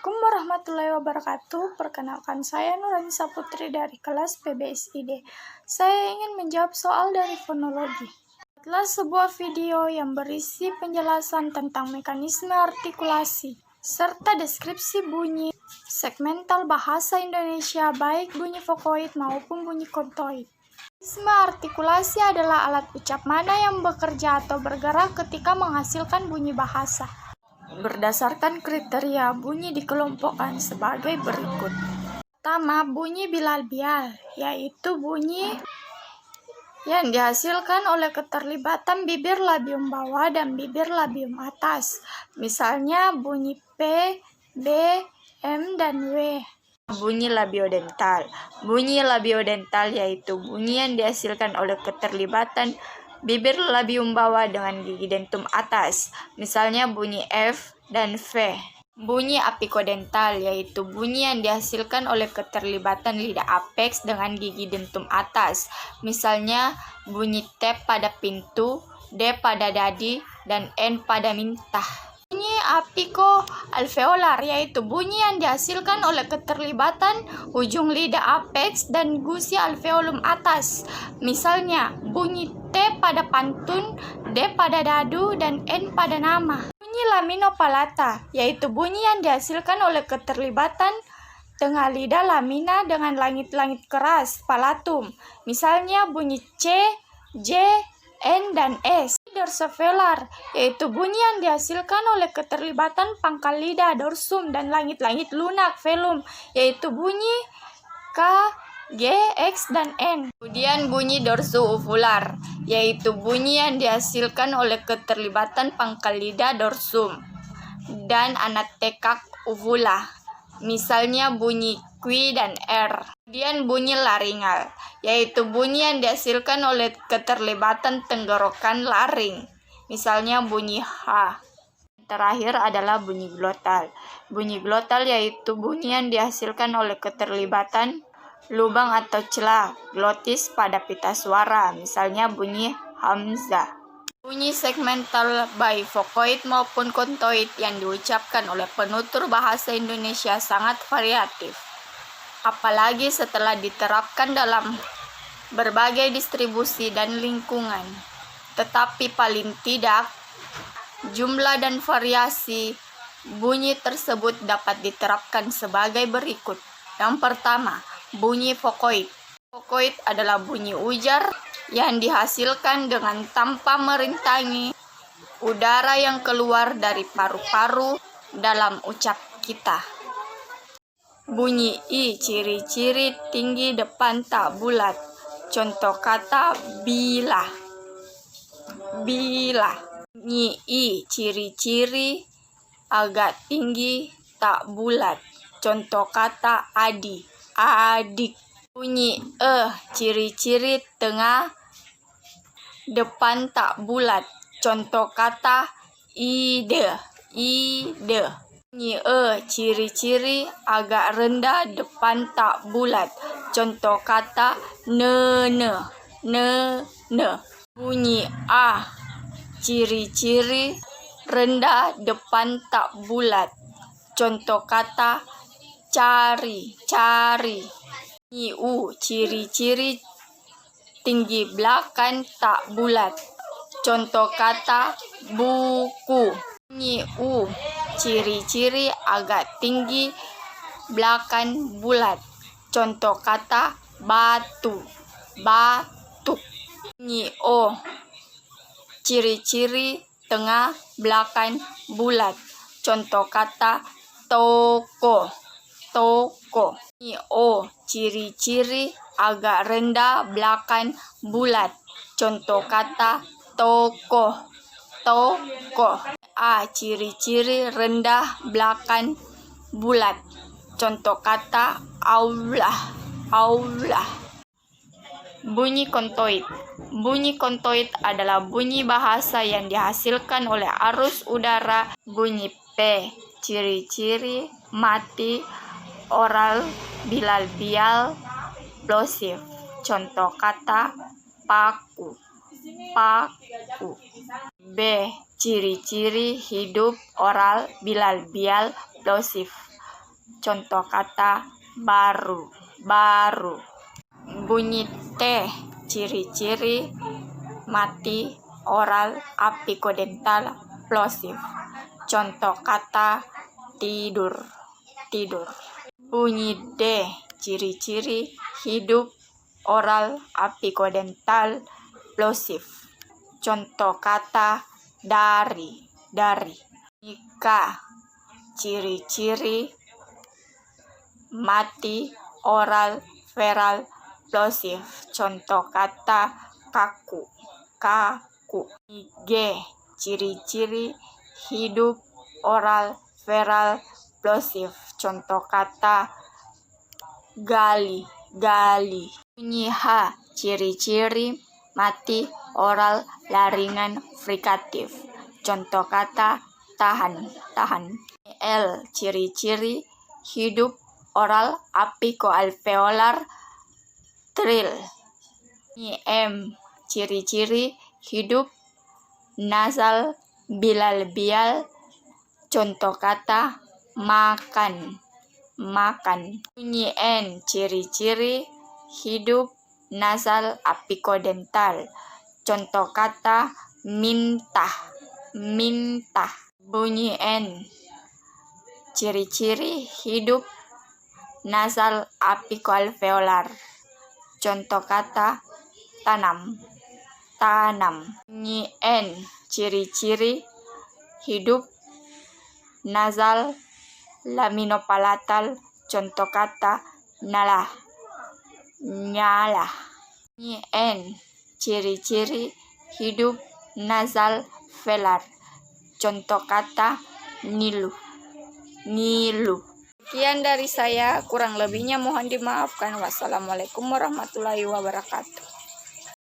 Assalamualaikum warahmatullahi wabarakatuh. Perkenalkan, saya Nuranisa Putri dari kelas PBSID. Saya ingin menjawab soal dari fonologi. Adalah sebuah video yang berisi penjelasan tentang mekanisme artikulasi serta deskripsi bunyi segmental bahasa Indonesia, baik bunyi vokoid maupun bunyi kontoid. Mekanisme artikulasi adalah alat ucap mana yang bekerja atau bergerak ketika menghasilkan bunyi bahasa. Berdasarkan kriteria, bunyi dikelompokkan sebagai berikut. Pertama, bunyi bilal-bial, yaitu bunyi yang dihasilkan oleh keterlibatan bibir labium bawah dan bibir labium atas. Misalnya bunyi P, B, M, dan W. Bunyi labiodental. Bunyi labiodental yaitu bunyi yang dihasilkan oleh keterlibatan bibir labium bawah dengan gigi dentum atas, misalnya bunyi F dan V. Bunyi apikodental yaitu bunyi yang dihasilkan oleh keterlibatan lidah apeks dengan gigi dentum atas, misalnya bunyi T pada pintu, D pada dadi, dan N pada mintah. Bunyi apiko-alveolar yaitu bunyi yang dihasilkan oleh keterlibatan ujung lidah apeks dan gusi alveolum atas, misalnya bunyi T pada pantun, D pada dadu, dan N pada nama. Bunyi laminopalata yaitu bunyi yang dihasilkan oleh keterlibatan tengah lidah lamina dengan langit-langit keras palatum, misalnya bunyi C, J, N, dan S. Dorsovelar yaitu bunyi yang dihasilkan oleh keterlibatan pangkal lidah dorsum dan langit-langit lunak velum, yaitu bunyi K, G, X, dan N. Kemudian bunyi dorso-uvular yaitu bunyi yang dihasilkan oleh keterlibatan pangkal lidah dorsum dan anatekak uvula, misalnya bunyi Q dan R. Kemudian bunyi laringal yaitu bunyi yang dihasilkan oleh keterlibatan tenggorokan laring, misalnya bunyi H. Terakhir adalah bunyi glotal. Bunyi glotal yaitu bunyi yang dihasilkan oleh keterlibatan lubang atau celah glotis pada pita suara, misalnya bunyi hamzah. Bunyi segmental baik vokoid maupun kontoid yang diucapkan oleh penutur bahasa Indonesia sangat variatif, apalagi setelah diterapkan dalam berbagai distribusi dan lingkungan. Tetapi paling tidak, jumlah dan variasi bunyi tersebut dapat diterapkan sebagai berikut. Yang pertama, bunyi vokoid. Vokoid adalah bunyi ujar yang dihasilkan dengan tanpa merintangi udara yang keluar dari paru-paru dalam ucap kita. Bunyi I, ciri-ciri tinggi depan tak bulat. Contoh kata bila. Bila. Bunyi I, ciri-ciri agak tinggi tak bulat. Contoh kata adik. Adik. Bunyi ciri-ciri tengah depan tak bulat. Contoh kata ide. Ide. Bunyi ciri-ciri agak rendah depan tak bulat. Contoh kata ne. Bunyi A, ciri-ciri rendah depan tak bulat. Contoh kata cari. Bunyi U, ciri-ciri tinggi belakang tak bulat. Contoh kata buku. Bunyi U, ciri-ciri agak tinggi belakang bulat. Contoh kata batu. Bunyi O, ciri-ciri tengah belakang bulat. Contoh kata toko. Bunyi O, ciri-ciri agak rendah belakang bulat. Contoh kata toko. A, ciri-ciri rendah belakang bulat. Contoh kata aula. Bunyi kontoid. Bunyi kontoid adalah bunyi bahasa yang dihasilkan oleh arus udara. Bunyi P, ciri-ciri mati oral bilal-bial plosif. Contoh kata paku. B, ciri-ciri hidup oral bilal-bial plosif. contoh kata baru, baru. Bunyi T, ciri-ciri mati, oral, apikodental, plosif. Contoh kata tidur, tidur. Bunyi D, ciri-ciri hidup, oral, apikodental, plosif. Contoh kata dari, dari. K, ciri-ciri mati, oral, feral, plosif. Contoh kata kaku, kaku. G, ciri-ciri hidup, oral, feral, plosif. Contoh kata gali, gali. Bunyi H, ciri-ciri mati, oral, laringan, frikatif. Contoh kata tahan, tahan. L, ciri-ciri hidup, oral, apikoalveolar, tril. M, ciri-ciri hidup, nasal, bilabial. Contoh kata makan, makan. Bunyi N, ciri-ciri hidup, nasal, apikodental. Contoh kata minta, minta. Bunyi N, ciri-ciri hidup, nasal, apikoalveolar. Contoh kata tanam, tanam. Bunyi N, ciri-ciri hidup, nasal, laminopalatal. Contoh kata nyala, nyala. Bunyi N, ciri-ciri hidup, nasal, velar. Contoh kata nilu, nilu. Sekian dari saya, kurang lebihnya mohon dimaafkan. Wassalamualaikum warahmatullahi wabarakatuh.